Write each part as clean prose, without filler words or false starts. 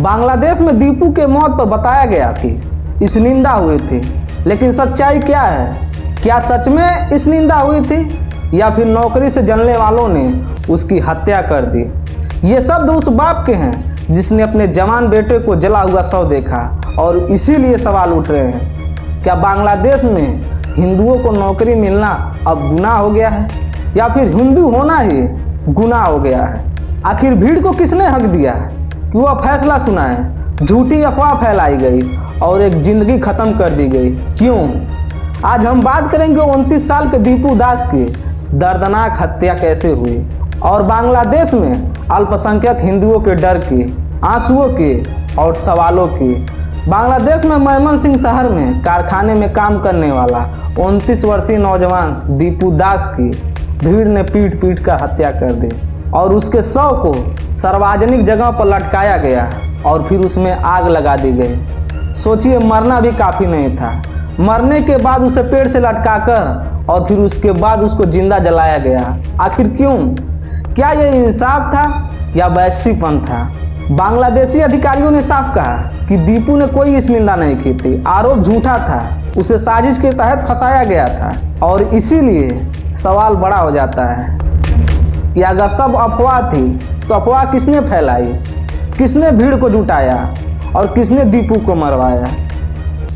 बांग्लादेश में दीपू के मौत पर बताया गया कि इस निंदा हुई थी, लेकिन सच्चाई क्या है? क्या सच में इस निंदा हुई थी या फिर नौकरी से जलने वालों ने उसकी हत्या कर दी? ये शब्द उस बाप के हैं जिसने अपने जवान बेटे को जला हुआ शव देखा और इसीलिए सवाल उठ रहे हैं, क्या बांग्लादेश में हिंदुओं को नौकरी मिलना अब गुनाह हो गया है या फिर हिंदू होना ही गुनाह हो गया है? आखिर भीड़ को किसने हक दिया है कि वह फैसला सुनाए? झूठी अफवाह फैलाई गई और एक जिंदगी खत्म कर दी गई। क्यों? आज हम बात करेंगे 29 साल के दीपू दास की दर्दनाक हत्या कैसे हुई और बांग्लादेश में अल्पसंख्यक हिंदुओं के डर की, आंसुओं की और सवालों की। बांग्लादेश में मैमनसिंह शहर में कारखाने में काम करने वाला 29 वर्षीय नौजवान दीपू दास की भीड़ ने पीट पीट कर हत्या कर दी और उसके शव को सार्वजनिक जगह पर लटकाया गया और फिर उसमें आग लगा दी गई। सोचिए, मरना भी काफ़ी नहीं था, मरने के बाद उसे पेड़ से लटकाकर और फिर उसके बाद उसको जिंदा जलाया गया। आखिर क्यों? क्या यह इंसाफ था या वैश्यपन था? बांग्लादेशी अधिकारियों ने साफ कहा कि दीपू ने कोई इस निंदा नहीं की थी, आरोप झूठा था, उसे साजिश के तहत फंसाया गया था। और इसीलिए सवाल बड़ा हो जाता है कि अगर सब अफवाह थी तो अफवाह किसने फैलाई, किसने भीड़ को जुटाया और किसने दीपू को मरवाया?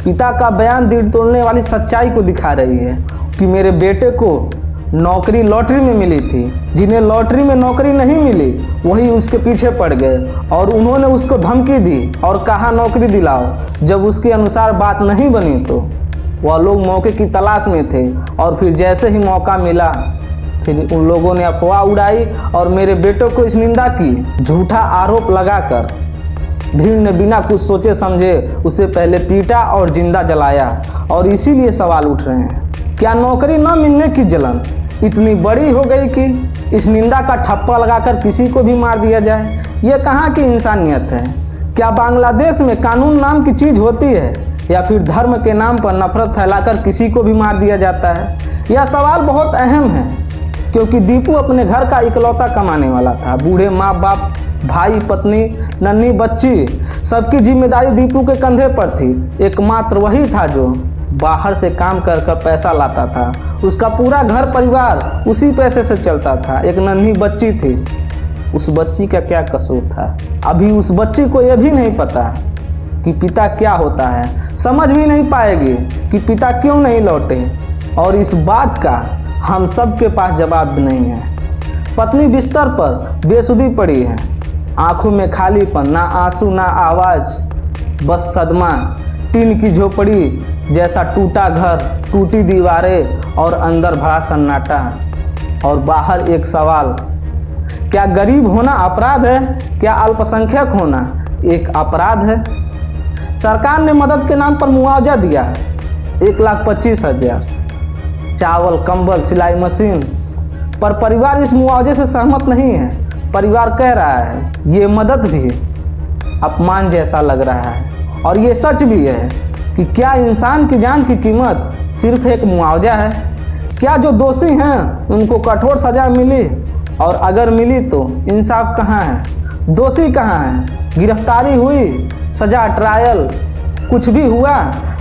पिता का बयान दिल तोड़ने वाली सच्चाई को दिखा रही है कि मेरे बेटे को नौकरी लॉटरी में मिली थी, जिन्हें लॉटरी में नौकरी नहीं मिली वही उसके पीछे पड़ गए और उन्होंने उसको धमकी दी और कहा नौकरी दिलाओ। जब उसके अनुसार बात नहीं बनी तो वह लोग मौके की तलाश में थे और फिर जैसे ही मौका मिला फिर उन लोगों ने अफवाह उड़ाई और मेरे बेटों को इस निंदा की। झूठा आरोप लगाकर भीड़ ने बिना कुछ सोचे समझे उसे पहले पीटा और जिंदा जलाया। और इसीलिए सवाल उठ रहे हैं, क्या नौकरी न मिलने की जलन इतनी बड़ी हो गई कि इस निंदा का ठप्पा लगाकर किसी को भी मार दिया जाए? ये कहाँ की इंसानियत है? क्या बांग्लादेश में कानून नाम की चीज़ होती है या फिर धर्म के नाम पर नफरत फैलाकर किसी को भी मार दिया जाता है? यह सवाल बहुत अहम है क्योंकि दीपू अपने घर का इकलौता कमाने वाला था। बूढ़े माँ बाप, भाई, पत्नी, नन्ही बच्ची, सबकी जिम्मेदारी दीपू के कंधे पर थी। एकमात्र वही था जो बाहर से काम कर कर पैसा लाता था। उसका पूरा घर परिवार उसी पैसे से चलता था। एक नन्ही बच्ची थी, उस बच्ची का क्या कसूर था? अभी उस बच्ची को यह भी नहीं पता कि पिता क्या होता है, समझ भी नहीं पाएगी कि पिता क्यों नहीं लौटे। और इस बात का हम सब के पास जवाब भी नहीं है। पत्नी बिस्तर पर बेसुधी पड़ी है, आंखों में खालीपन, ना आंसू ना आवाज़, बस सदमा। टीन की झोपड़ी जैसा टूटा घर, टूटी दीवारें और अंदर भरा सन्नाटा। और बाहर एक सवाल, क्या गरीब होना अपराध है? क्या अल्पसंख्यक होना एक अपराध है? सरकार ने मदद के नाम पर मुआवजा दिया है 1,25,000, चावल, कंबल, सिलाई मशीन, पर परिवार इस मुआवजे से सहमत नहीं है। परिवार कह रहा है ये मदद भी अपमान जैसा लग रहा है। और ये सच भी है कि क्या इंसान की जान की कीमत सिर्फ एक मुआवजा है? क्या जो दोषी हैं उनको कठोर सजा मिली? और अगर मिली तो इंसाफ कहाँ है? दोषी कहाँ है? गिरफ्तारी हुई, सजा, ट्रायल, कुछ भी हुआ?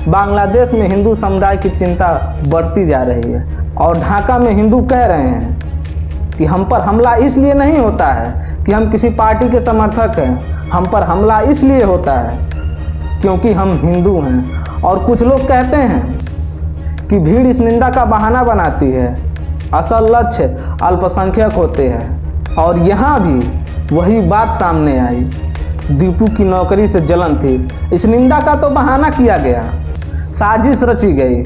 बांग्लादेश में हिंदू समुदाय की चिंता बढ़ती जा रही है और ढाका में हिंदू कह रहे हैं कि हम पर हमला इसलिए नहीं होता है कि हम किसी पार्टी के समर्थक हैं, हम पर हमला इसलिए होता है क्योंकि हम हिंदू हैं। और कुछ लोग कहते हैं कि भीड़ इस निंदा का बहाना बनाती है, असल लक्ष्य अल्पसंख्यक होते हैं। और यहाँ भी वही बात सामने आई, दीपू की नौकरी से जलन थी, इस निंदा का तो बहाना किया गया, साजिश रची गई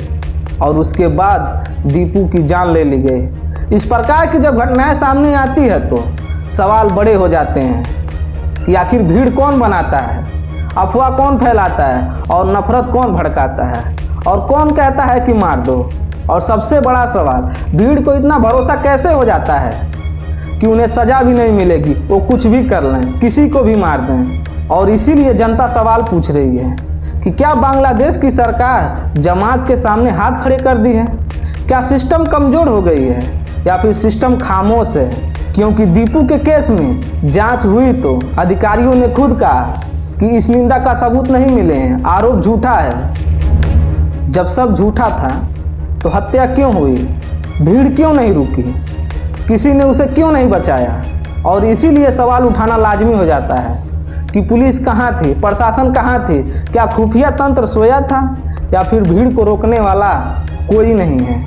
और उसके बाद दीपू की जान ले ली गई। इस प्रकार की जब घटनाएं सामने आती है तो सवाल बड़े हो जाते हैं कि आखिर भीड़ कौन बनाता है, अफवाह कौन फैलाता है और नफरत कौन भड़काता है और कौन कहता है कि मार दो। और सबसे बड़ा सवाल, भीड़ को इतना भरोसा कैसे हो जाता है कि उन्हें सज़ा भी नहीं मिलेगी, वो कुछ भी कर लें, किसी को भी मार दें। और इसीलिए जनता सवाल पूछ रही है कि क्या बांग्लादेश की सरकार जमात के सामने हाथ खड़े कर दी है? क्या सिस्टम कमज़ोर हो गई है या फिर सिस्टम खामोश है? क्योंकि दीपू के केस में जांच हुई तो अधिकारियों ने खुद कहा कि इस निंदा का सबूत नहीं मिले हैं, आरोप झूठा है। जब सब झूठा था तो हत्या क्यों हुई? भीड़ क्यों नहीं रुकी? किसी ने उसे क्यों नहीं बचाया? और इसीलिए सवाल उठाना लाजमी हो जाता है कि पुलिस कहाँ थी, प्रशासन कहाँ थी? क्या खुफिया तंत्र सोया था या फिर भीड़ को रोकने वाला कोई नहीं है?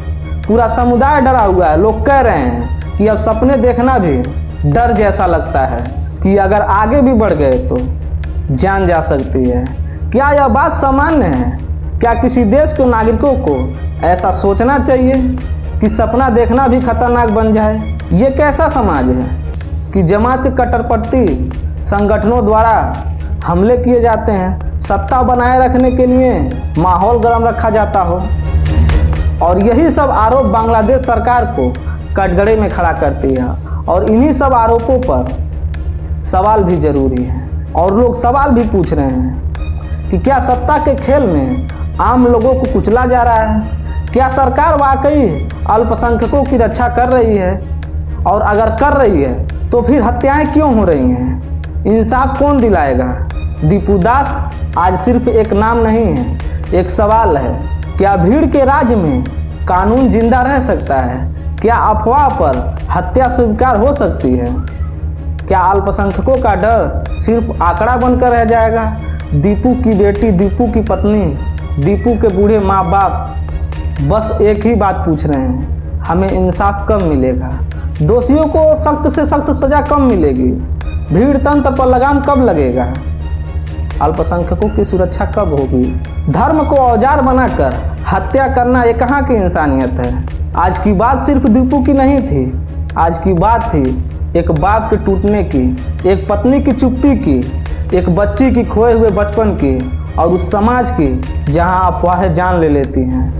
पूरा समुदाय डरा हुआ है। लोग कह रहे हैं कि अब सपने देखना भी डर जैसा लगता है कि अगर आगे भी बढ़ गए तो जान जा सकती है। क्या यह बात सामान्य है? क्या किसी देश के नागरिकों को ऐसा सोचना चाहिए कि सपना देखना भी खतरनाक बन जाए? ये कैसा समाज है कि जमात के कट्टरपंथी संगठनों द्वारा हमले किए जाते हैं, सत्ता बनाए रखने के लिए माहौल गर्म रखा जाता हो? और यही सब आरोप बांग्लादेश सरकार को कटघरे में खड़ा करती है। और इन्हीं सब आरोपों पर सवाल भी जरूरी है। और लोग सवाल भी पूछ रहे हैं कि क्या सत्ता के खेल में आम लोगों को कुचला जा रहा है? क्या सरकार वाकई अल्पसंख्यकों की रक्षा कर रही है? और अगर कर रही है तो फिर हत्याएं क्यों हो रही हैं? इंसाफ कौन दिलाएगा? दीपू दास आज सिर्फ एक नाम नहीं है, एक सवाल है। क्या भीड़ के राज्य में कानून जिंदा रह सकता है? क्या अफवाह पर हत्या स्वीकार हो सकती है? क्या अल्पसंख्यकों का डर सिर्फ आंकड़ा बनकर रह जाएगा? दीपू की बेटी, दीपू की पत्नी, दीपू के बूढ़े माँ बाप बस एक ही बात पूछ रहे हैं, हमें इंसाफ कब मिलेगा? दोषियों को सख्त से सख्त सजा कब मिलेगी? भीड़ तंत्र पर लगाम कब लगेगा? अल्पसंख्यकों की सुरक्षा कब होगी? धर्म को औजार बनाकर हत्या करना ये कहाँ की इंसानियत है? आज की बात सिर्फ दीपू की नहीं थी, आज की बात थी एक बाप के टूटने की, एक पत्नी की चुप्पी की, एक बच्ची की खोए हुए बचपन की, और उस समाज की जहां अफवाहें जान ले लेती हैं।